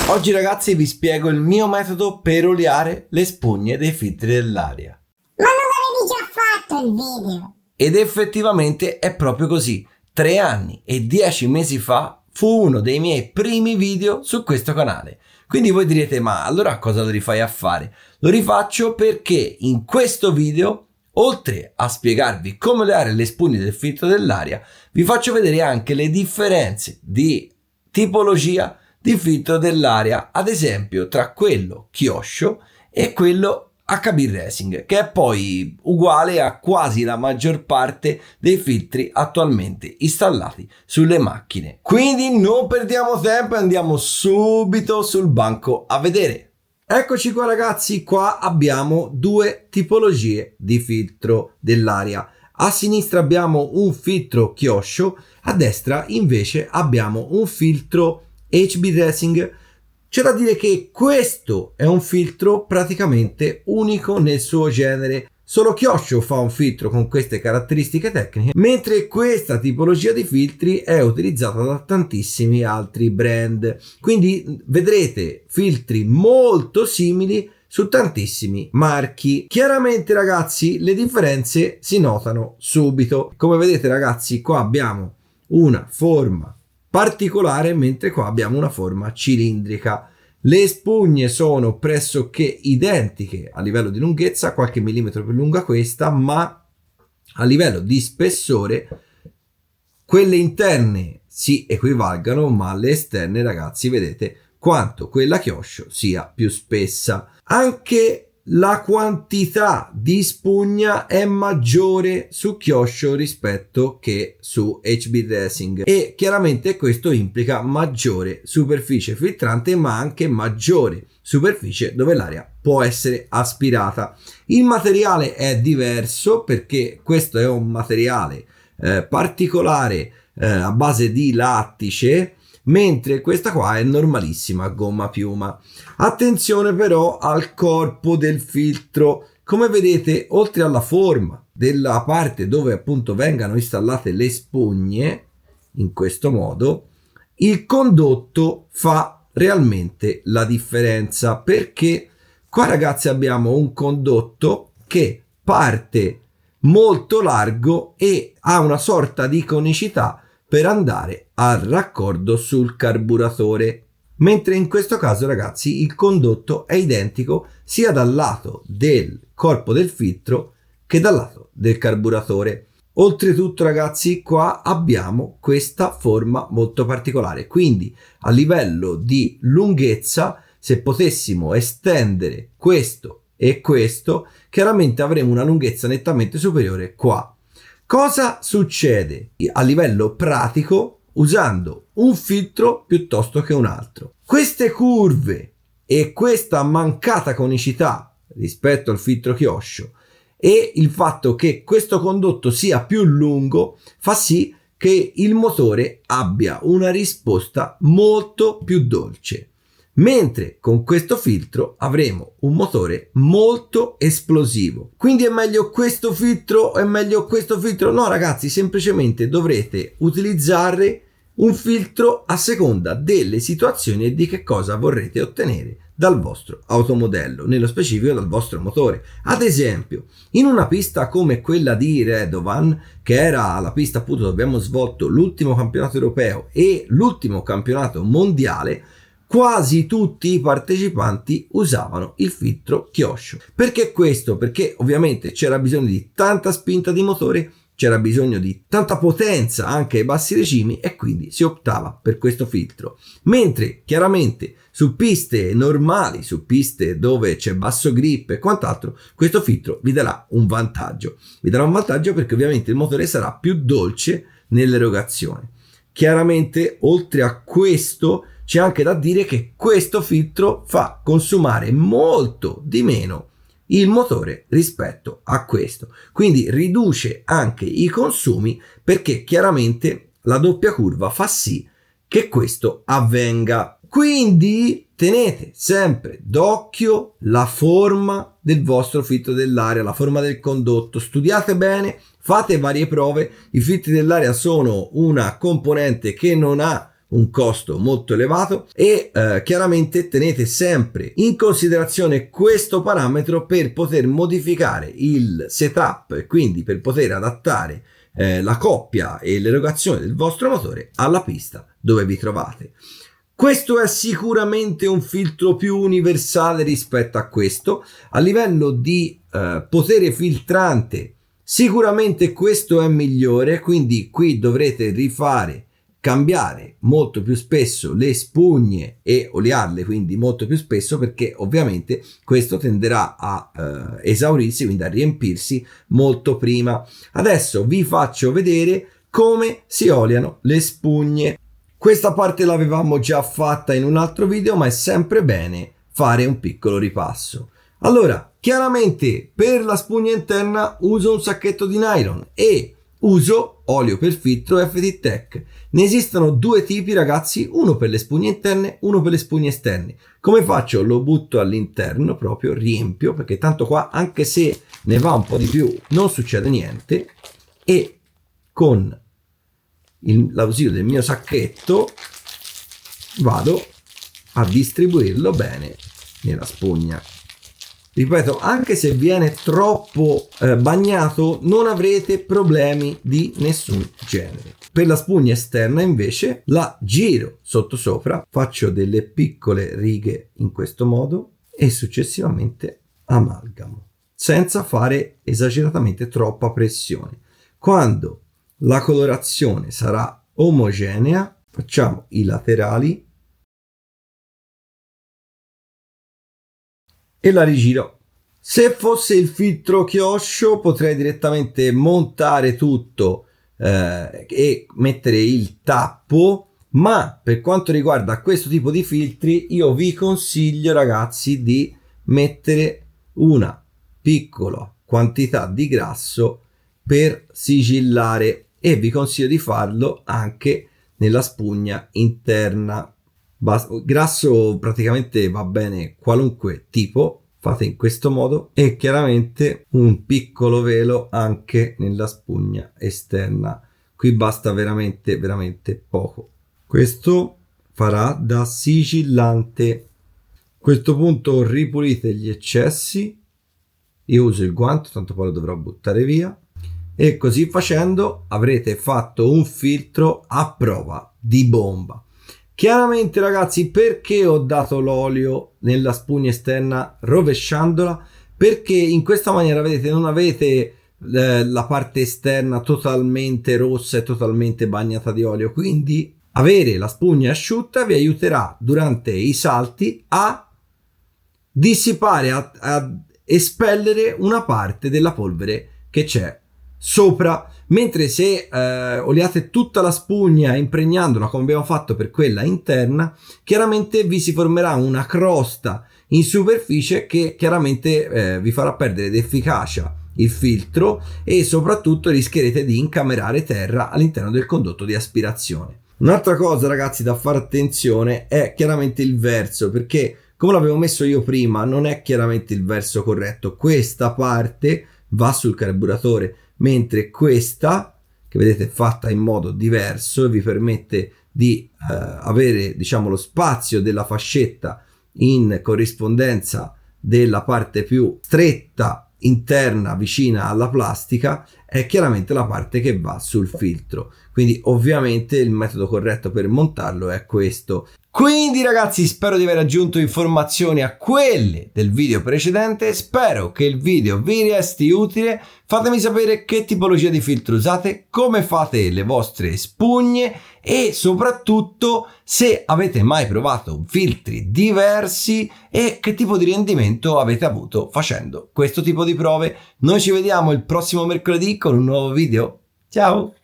Oggi ragazzi vi spiego il mio metodo per oliare le spugne dei filtri dell'aria. Ma non l'avevi già fatto il video? Ed effettivamente è proprio così. 3 anni e 10 mesi fa fu uno dei miei primi video su questo canale. Quindi voi direte, ma allora cosa lo rifai a fare? Lo rifaccio perché in questo video, oltre a spiegarvi come oliare le spugne del filtro dell'aria, vi faccio vedere anche le differenze di tipologia di filtro dell'aria, ad esempio tra quello Kyosho e quello HB Racing, che è poi uguale a quasi la maggior parte dei filtri attualmente installati sulle macchine. Quindi non perdiamo tempo e andiamo subito sul banco a vedere. Eccoci qua ragazzi, qua abbiamo due tipologie di filtro dell'aria. A sinistra abbiamo un filtro Kyosho, a destra invece abbiamo un filtro HB Racing. C'è da dire che questo è un filtro praticamente unico nel suo genere. Solo Kyosho fa un filtro con queste caratteristiche tecniche, mentre questa tipologia di filtri è utilizzata da tantissimi altri brand. Quindi vedrete filtri molto simili su tantissimi marchi. Chiaramente ragazzi le differenze si notano subito. Come vedete ragazzi, qua abbiamo una forma particolare, mentre qua abbiamo una forma cilindrica. Le spugne sono pressoché identiche a livello di lunghezza, qualche millimetro più lunga questa, ma a livello di spessore quelle interne si equivalgono, ma le esterne ragazzi vedete quanto quella Kyosho sia più spessa. Anche la quantità di spugna è maggiore su Kyosho rispetto che su HB Racing e chiaramente questo implica maggiore superficie filtrante, ma anche maggiore superficie dove l'aria può essere aspirata. Il materiale è diverso perché questo è un materiale particolare a base di lattice, mentre questa qua è normalissima gomma piuma. Attenzione però al corpo del filtro. Come vedete, oltre alla forma della parte dove appunto vengano installate le spugne, in questo modo, il condotto fa realmente la differenza, perché qua ragazzi abbiamo un condotto che parte molto largo e ha una sorta di conicità per andare al raccordo sul carburatore, mentre in questo caso ragazzi il condotto è identico sia dal lato del corpo del filtro che dal lato del carburatore. Oltretutto ragazzi qua abbiamo questa forma molto particolare, quindi a livello di lunghezza, se potessimo estendere questo e questo, chiaramente avremo una lunghezza nettamente superiore qua. Cosa succede a livello pratico usando un filtro piuttosto che un altro? Queste curve e questa mancata conicità rispetto al filtro Kyosho e il fatto che questo condotto sia più lungo fa sì che il motore abbia una risposta molto più dolce. Mentre con questo filtro avremo un motore molto esplosivo. Quindi è meglio questo filtro? È meglio questo filtro? No ragazzi, semplicemente dovrete utilizzare un filtro a seconda delle situazioni e di che cosa vorrete ottenere dal vostro automodello, nello specifico dal vostro motore. Ad esempio, in una pista come quella di Radovan, che era la pista appunto dove abbiamo svolto l'ultimo campionato europeo e l'ultimo campionato mondiale, quasi tutti i partecipanti usavano il filtro Kyosho. Perché questo? Perché ovviamente c'era bisogno di tanta spinta di motore, c'era bisogno di tanta potenza anche ai bassi regimi e quindi si optava per questo filtro. Mentre chiaramente su piste normali, su piste dove c'è basso grip e quant'altro, questo filtro vi darà un vantaggio. Vi darà un vantaggio perché ovviamente il motore sarà più dolce nell'erogazione. Chiaramente oltre a questo c'è anche da dire che questo filtro fa consumare molto di meno il motore rispetto a questo, quindi riduce anche i consumi perché chiaramente la doppia curva fa sì che questo avvenga. Quindi tenete sempre d'occhio la forma del vostro filtro dell'aria, la forma del condotto, studiate bene, fate varie prove. I filtri dell'aria sono una componente che non ha un costo molto elevato e chiaramente tenete sempre in considerazione questo parametro per poter modificare il setup e quindi per poter adattare la coppia e l'erogazione del vostro motore alla pista dove vi trovate. Questo è sicuramente un filtro più universale rispetto a questo. A livello di potere filtrante sicuramente questo è migliore, quindi qui dovrete cambiare molto più spesso le spugne e oliarle quindi molto più spesso, perché ovviamente questo tenderà a esaurirsi, quindi a riempirsi molto prima. Adesso vi faccio vedere come si oliano le spugne. Questa parte l'avevamo già fatta in un altro video, ma è sempre bene fare un piccolo ripasso. Allora, chiaramente per la spugna interna uso un sacchetto di nylon e uso olio per filtro FT Tech. Ne esistono due tipi, ragazzi, uno per le spugne interne, uno per le spugne esterne. Come faccio? Lo butto all'interno, proprio riempio, perché tanto qua, anche se ne va un po' di più, non succede niente, e con l'ausilio del mio sacchetto vado a distribuirlo bene nella spugna. Ripeto, anche se viene troppo bagnato non avrete problemi di nessun genere. Per la spugna esterna invece la giro sottosopra, faccio delle piccole righe in questo modo e successivamente amalgamo senza fare esageratamente troppa pressione. Quando la colorazione sarà omogenea facciamo i laterali e la rigiro. Se fosse il filtro chioscio potrei direttamente montare tutto e mettere il tappo, ma per quanto riguarda questo tipo di filtri io vi consiglio, ragazzi, di mettere una piccola quantità di grasso per sigillare e vi consiglio di farlo anche nella spugna interna. Grasso praticamente va bene qualunque tipo, fate in questo modo, e chiaramente un piccolo velo anche nella spugna esterna. Qui basta veramente poco. Questo farà da sigillante. A questo punto ripulite gli eccessi. Io uso il guanto, tanto poi lo dovrò buttare via. E così facendo avrete fatto un filtro a prova di bomba. Chiaramente, ragazzi, perché ho dato l'olio nella spugna esterna rovesciandola? Perché in questa maniera, vedete, non avete la parte esterna totalmente rossa e totalmente bagnata di olio, quindi avere la spugna asciutta vi aiuterà durante i salti a dissipare, a espellere una parte della polvere che c'è sopra, mentre se oliate tutta la spugna impregnandola come abbiamo fatto per quella interna, chiaramente vi si formerà una crosta in superficie che chiaramente vi farà perdere d'efficacia il filtro e soprattutto rischierete di incamerare terra all'interno del condotto di aspirazione. Un'altra cosa, ragazzi, da fare attenzione è chiaramente il verso, perché come l'avevo messo io prima non è chiaramente il verso corretto. Questa parte va sul carburatore, mentre questa, che vedete, è fatta in modo diverso e vi permette di avere, diciamo, lo spazio della fascetta in corrispondenza della parte più stretta interna vicina alla plastica, è chiaramente la parte che va sul filtro. Quindi ovviamente il metodo corretto per montarlo è questo. Quindi, ragazzi, spero di aver aggiunto informazioni a quelle del video precedente, spero che il video vi resti utile. Fatemi sapere che tipologia di filtro usate, come fate le vostre spugne e soprattutto se avete mai provato filtri diversi e che tipo di rendimento avete avuto facendo questo tipo di prove. Noi ci vediamo il prossimo mercoledì con un nuovo video. Ciao!